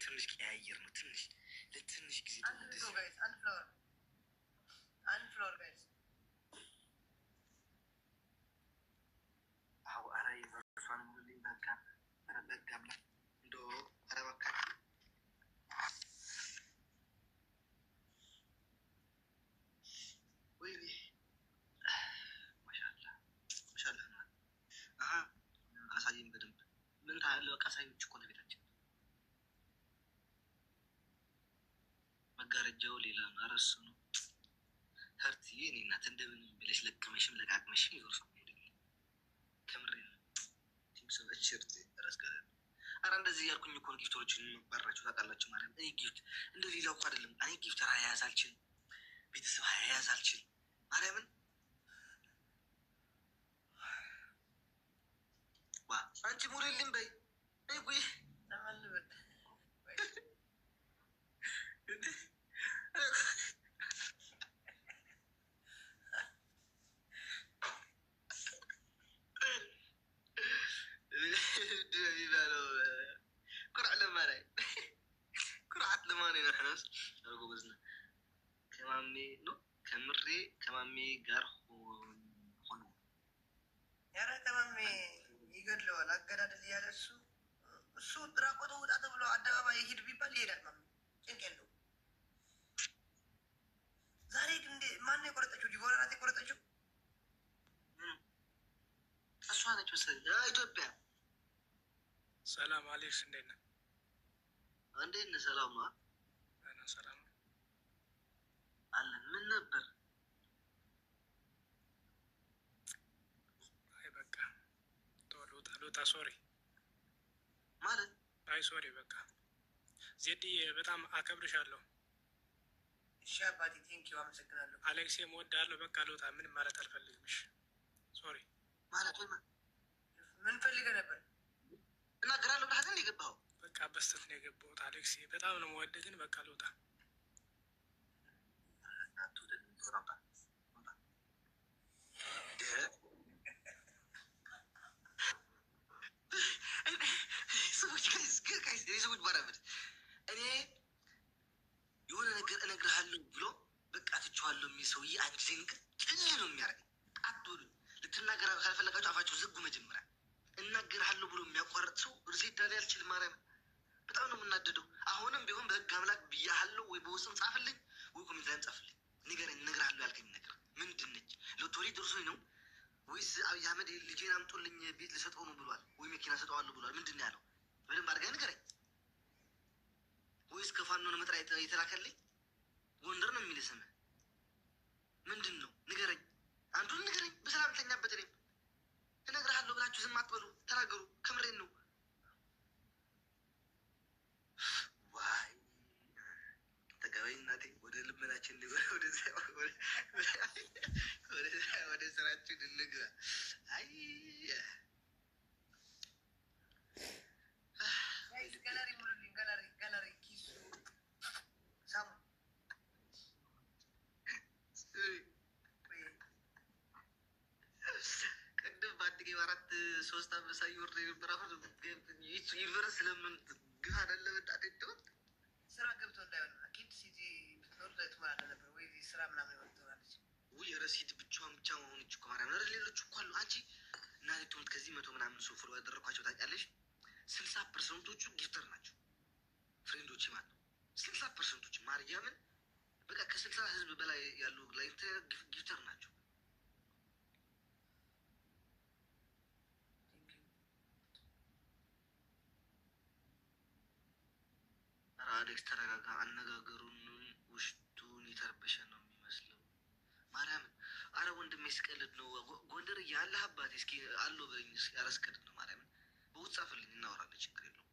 ትንሽ ቀያየር ነው። ትንሽ ለትንሽ ጊዜ አንድ ፍሎር ጋይስ አው አረ ይበርፋን ሙሉኝ በቃ ረበጋም እንዶ አረባካ ወይኔ ማሻአላ ማሻአላ አሃ አሳየኝ በደንብ ምን ታያለ? በቃ አሳየኝ እኮ ነው ቤታችን መጋረጃው ሌላ ነው። አረሱ ነው ሀርቲ እኔ እናት እንደምን ብለሽ ለቅመሽም ለቃቅመሽም ይዞርፋ ከምሬ ነው። ቲምሰው እችርት ረስከለ አረ እንደዚህ ያልኩኝ እኮ ነው። ጊፍተሮችን ባራችሁ ታውቃላችሁ ማለት እኔ ጊፍት እንደዚህ ሌላው እኮ አይደለም። እኔ ጊፍተር አያያዝ አልችልም፣ ቤተሰብ አያያዝ አልችልም። ማርያምን ዋ አንቺ ሙሪልኝ በይ አይ ጉይ ተማልበት ከማሜ ጋር ሆኖ ያረ ከማሜ ይገድለዋል። አገዳደል እያለ እሱ ጥራቆቶ ውጣ ተብሎ አደባባይ ሂድ ቢባል ይሄዳል። ማሜ ጭንቅ የለው። ዛሬ ግን ማነው የቆረጠችው? ዲቦራ ናት የቆረጠችው። እሷ ነች መሰለኝ። ኢትዮጵያ ሰላም አሌክስ፣ እንዴት ነህ? እንዴት ነህ? ሰላም ነው። ሰላም አለን። ምን ነበር? አይ በቃ ሎታ ሶሪ ማለት አይ ሶሪ በቃ ዜዲ በጣም አከብርሻለሁ። እሺ አባቴ ቴንኪው አመሰግናለሁ። አሌክስ እወድሃለሁ። በቃ ሎታ ምንም ማለት አልፈልግም። እሺ ሶሪ ማለት ምን ፈልገህ ነበር? እናገራለሁ ብለህ አይደል የገባኸው? በቃ በስተት ነው የገባሁት አሌክስ። በጣም ነው የምወደው ግን በቃ ሎታ ሰዎች ባራበት እኔ የሆነ ነገር እነግርሃለሁ ብሎ በቃ ትቼዋለሁ የሚል ሰውዬ አንድ ጊዜ ንቅር ጭል ነው የሚያደርገኝ። አትወዱ ልትናገር ካልፈለጋችሁ አፋችሁ ዝጉ። መጀመሪያ እናገርሃለሁ ብሎ የሚያቋርጥ ሰው ርሴት ዳላ ያልችል ማርያም በጣም ነው የምናደደው። አሁንም ቢሆን በህግ አምላክ ብያሃለሁ ወይ በውስጥም ጻፍልኝ ወይ ኮሜንት ላይም ጻፍልኝ። ንገረኝ፣ እነግርሃለሁ ያልከኝ ነገር ምንድን ነች? ሎቶሪ ደርሶኝ ነው ወይስ አብይ አህመድ ልጄን አምጦልኝ ቤት ልሰጠው ነው ብሏል ወይ መኪና ሰጠዋለሁ ብሏል? ምንድን ነው ያለው? በደንብ አድርገህ ንገረኝ። ወይስ ከፋኖ ነው መጥሪያ የተላከልኝ? ጎንደር ነው የሚል ስምህ ምንድን ነው? ንገረኝ፣ አንዱን ንገረኝ። በሰላም ተኛበት። እኔም እነግርሃለሁ ብላችሁ ዝም አትበሉ፣ ተናገሩ። ከምሬን ነው። ዋይ ተገበኝ እናቴ። ወደ ልመናችን ወደ ስራችን እንግባ። አይ ጋላሪ ሙሉልኝ፣ ጋላሪ ኪሱ ሳሙ ቅድም በአንድ ጌም 4-3 አንበሳ እየወረደ የነበረ ዩኒቨርስ ስለምን ግፍ አደለ በጣም ስራ ገብቶ እንዳይሆን ኪድ ሲቲ ብትኖር ትመራለ ነበር ወይ ስራ ምናምን ይወጥተዋለች ወይ ረሲድ ብቻዋን ብቻ መሆንች እኮ ማርያም ነር። ሌሎች እኮ አሉ። አንቺ እናቴ ትምህርት ከዚህ 100 ምናምን ሰው ፍሎ ያደረኳቸው ታውቂያለሽ? 60% ጊፍተር ናቸው ፍሬንዶች ማለት ነው። 60% ማርያምን በቃ ከ60 ህዝብ በላይ ያሉ ላይ ጊፍተር ናቸው። አሌክስ ተረጋጋ። አነጋገሩን ውስጡን የተረበሸ ነው የሚመስለው። ማርያምን አረ ወንድሜ ስቀልድ ነው። ጎንደር ያለህ አባቴ እስኪ አለው በለኝ። ኧረ ስቀልድ ነው። ማርያምን በውስጥ ጻፍልኝ፣ እናወራለን። ችግር የለውም።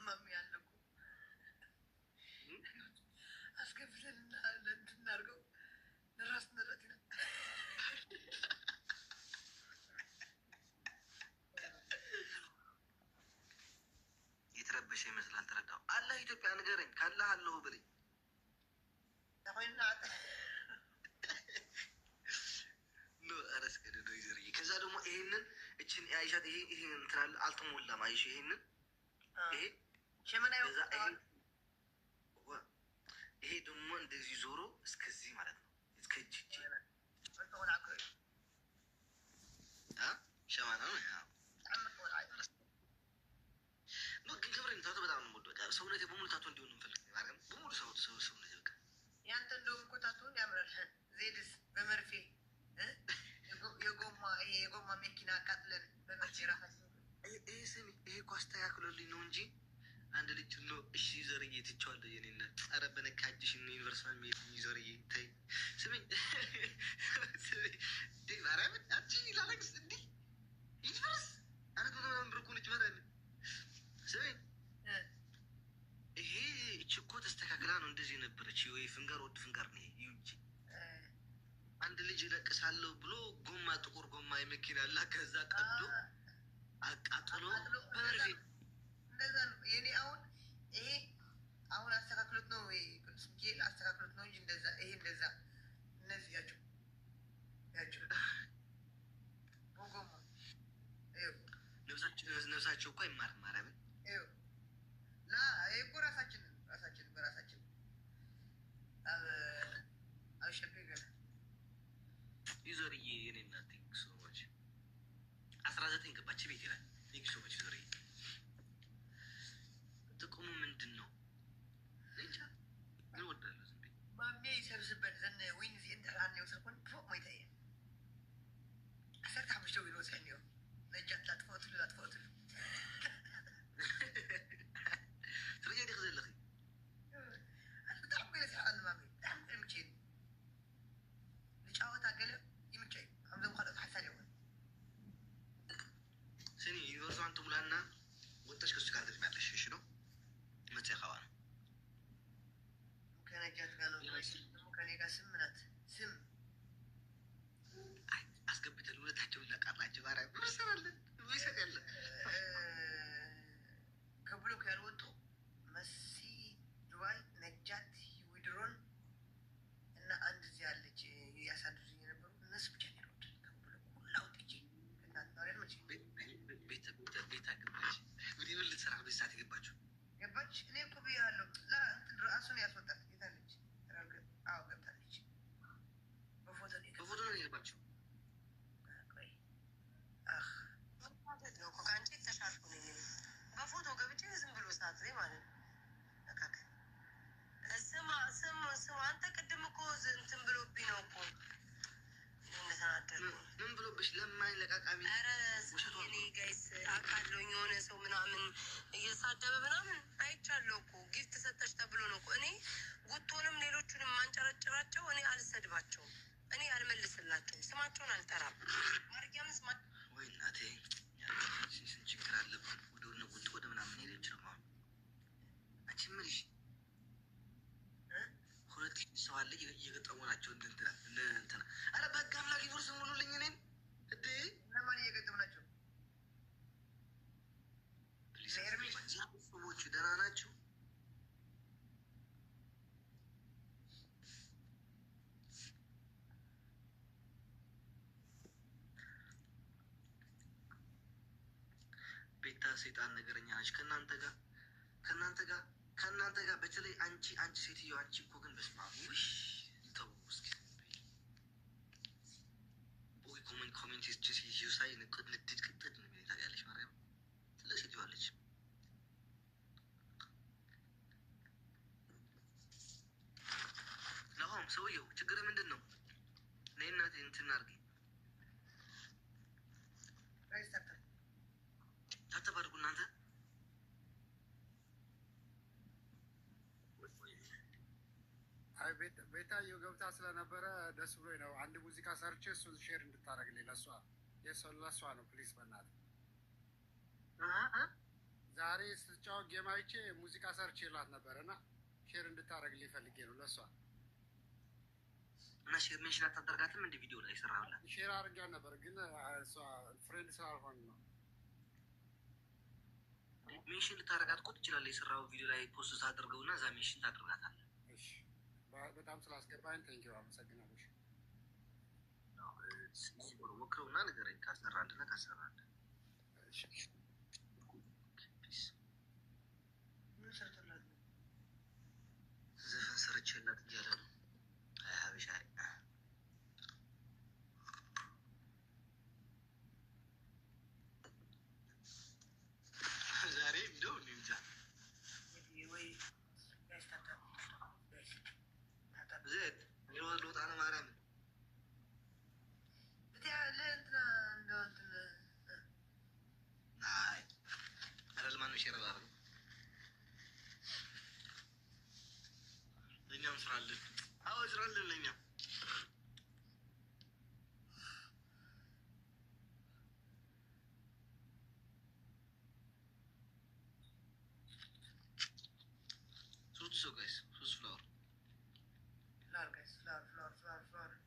ማሚ ያለ እኮ አስገብተን እንድናርገው ለራስ ነረት ይላል። የተረበሸ ይመስላል። ተረዳው አላህ ኢትዮጵያ ንገረኝ ካለህ አለሁ ብለኝ። ከዛ ደግሞ ይሄንን እችን አይሻት ይሄ እንትናል አልተሞላም። አይሽ ይሄንን ይሄ ደግሞ እንደዚህ ዞሮ እስከዚህ ማለት ነው። እስከ እጅ ሸማና ነው ግን ክብሬ ታቶ በጣም ነው የምወደው። በቃ ሰውነቴ በሙሉ ታቶ እንዲሆን እንፈልግ በሙሉ ሰውነቴ በቃ ያንተ እንደውም እኮ ታቶን ያምራል። ዜድስ በመርፌ የጎማ መኪና አቃጥለን በመርፌ ራሳችን ይሄ እኮ አስተካክሎልኝ ነው እንጂ አንድ ልጅ ነው። እሺ ዘርዬ ትቼዋለሁ። የኔና ጸረ በነካጅሽ ዩኒቨርሲቲ ሜት ዘርዬ ተይ ስሚኝ ማርያምን አንቺ ላለቅስ እንዲህ ዩኒቨርስ አረት ምናምን ብርኩ ልጅ መራል ስሚኝ ይሄ እችኮ ተስተካክላ ነው እንደዚህ ነበረች። ወይ ፍንጋር ወድ ፍንጋር ነው ይሁንጂ አንድ ልጅ እለቅሳለሁ ብሎ ጎማ ጥቁር ጎማ የመኪና አላ ከዛ ቀዶ አቃጥሎ በመርፌ እንደዛ ነው። የኔ አሁን ይሄ አሁን አስተካክሎት ነው ወይ ቅዱስ ሚካኤል አስተካክሎት ነው እንጂ እንደዛ ይሄ እንደዛ እነዚህ ያቸው ጎማ ነፍሳቸው እኮ አይማርም። ማርያምን ላ ይሄ እኮ ራሳችን በራሳችን አሸቤ ገና ዩዘርዬ የኔ እናት ቴንክ ሶ ማች 19 ገባች ቤት ይላል። ቴንክ ሶ ማች ዩዘርዬ። ጥቅሙ ምንድን ነው? እንጃ ግን ወዳለሁ ዝም ብዬ ማሜ ይሰብስበት ዘን ዊን ዚ እንደ አንድ ወሰድኩን ፎቅ ማይታየ አሰርታ ምሽተው ይሮስ ያለው ነጃት ላጥፎት ስለዚህ ደግ ዘለኺ በጣም ገለጽ አለ ማሜ በጣም ምቼን ልጫወታ ገለ ይምጨይ አምዘም ካለ ተሐሳል ይሆን ስኒ ዩኒቨርሲቲ ሙላና ወጥተሽ ከሱ ጋር ትመጣለሽ። እሺ ነው መጽሐዋ ነው ከነጃት ጋር ነው ከኔ ጋር ስምናት ስም አስገብተን ሁለታቸውን ለቃላቸው ባራ ብርሰናለን ይሰጣል ከብሎክ ያልወጡ መሲ ዱባይ ነጃት ዊድሮን እና አንድ እዚህ ያለች ያሳድሩኝ የነበሩ እነሱ ብቻ ነው ከብሎክ ሁላ ውጥቼ እናት ነው መቼ ቤታ ገባች እንግዲህ ምን ልትሰራ ቤት ሰዓት የገባችው ገባች። እኔ እኮ ብያለሁ ራሱን ያስወጣት ጌታለች። አዎ ገብታለች። በፎቶ ነው የገባችው። ከአንቺ ተሻልኩ በፎቶ ገብቼ ዝም ብሎ ሰዓት ላይ ማለት ነው። ስማ አንተ ቅድም እኮ እንትን ብሎብኝ ነው እኮ ምን ብሎብሽ? ለማኝ ለቃቃሚ እኔ ጋይስ አውቃለሁኝ የሆነ ሰው ምናምን እየሳደበ ምናምን አይቻለሁ እኮ ጊፍት ሰጠች ተብሎ ነው እኮ እኔ ጉቶንም ሌሎቹንም ማንጨረጭራቸው እኔ አልሰድባቸውም። እኔ አልመልስላቸውም። ስማቸውን አልጠራም። ማርያምን ስማ ወይ እናቴ ችግር አለብን። ወደ ሆነ ጉቶ ወደ ምናምን ሄደ ይችላል። አንቺ ምልሽ ሁለት ሰው አለ እየገጠሙ ናቸው። እንትና አረ በቃ አምላክ ይወርስ ሙሉልኝ እኔን እንዴ ለማን እየገጠሙ ናቸው? ሰዎቹ ደህና ናቸው? ቤታ ሴጣን ነገረኛ ነች። ከእናንተ ጋር በተለይ አንቺ ሴትዮ አንቺ እኮ ግን በስመ አብ ውሽ ተው እስኪ ኮሜንት ሴትዮ ሳይ ንድድ ቅጥድ ነው ታውቂያለሽ። ማርያም ትልቅ ሴትዮ አለች። ለሆም ሰውየው ችግር ምንድን ነው? ነይ እናቴ እንትን አድርጊ ታተባርጉ እናንተ ቤታየው ገብታ ስለነበረ ደስ ብሎኝ ነው። አንድ ሙዚቃ ሰርቼ እሱን ሼር እንድታደርግልኝ ለእሷ ነው ፕሊስ። በእናትህ ዛሬ ስትጫወት ጌም አይቼ ሙዚቃ ሰርቼ ላት ነበረ እና ሼር እንድታደርግልኝ ፈልጌ ነው ለእሷ። እና ሼር ሜንሽን አታደርጋትም? እንደ ቪዲዮ ላይ ሰራሁላት ሼር አድርጋ ነበር ግን እሷ ፍሬንድ ስላልሆን ነው። ሜንሽን ልታደርጋት እኮ ትችላለህ። የሰራው ቪዲዮ ላይ ፖስት አድርገውና እዛ ሜንሽን ታደርጋታለህ። በጣም በጣም ስላስገባኝ ቴንኪው አመሰግናለሁ። ሞክረውና ንገረኝ ካሰራ አንድ እና ካሰራ አንድ ዘፈን ሰርቼላት እያለ ነው ሀበሻ ዛሬ እንደው እንጃ زيد الوضع انا ما رامي بتاع هاي انا اللي ما نمشي ربارد لنيا مسرالن او ازرالن لنيا سوت سو guys سوس فلور فلور guys فلور